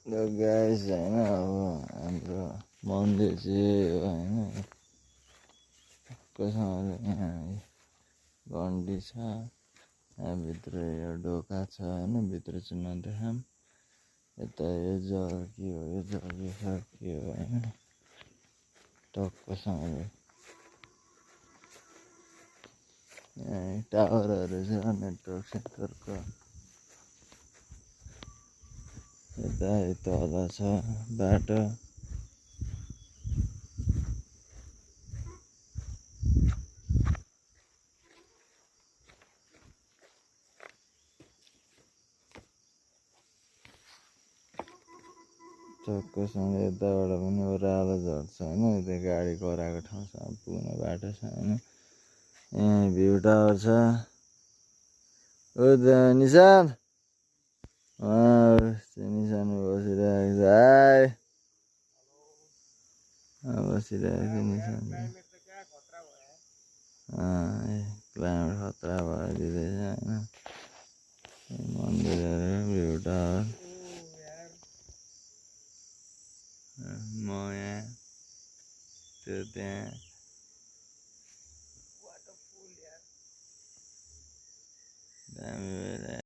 guys होइन अब हाम्रो मन्दिर चाहिँ होइन कसँगले यहाँ घन्टी छ यहाँभित्र यो ढोका छ होइन भित्र चाहिँ नदेखाऊँ यता यो जग्गा के हो यो जग्गा के हो होइन टक्कसँगले यहाँ टावरहरू छ नेटवर्क सेन्टरको यता तल छ बाटो टक्कसँग यताबाट पनि ओह्रालो झर्छ होइन यता गाडी कराएको ठाउँसम्म पुग्ने बाटो छ होइन यहाँ भ्यू टावर छ ओ त्यहाँ निशान निशान बसिरहेको छ हाई बसिरहेको छ निशान क्लाइमेट खतरा भइदिँदैछ होइन मन्दिरहरू भ्यू टावर म यहाँ त्यो त्यहाँ दामी भइरहेको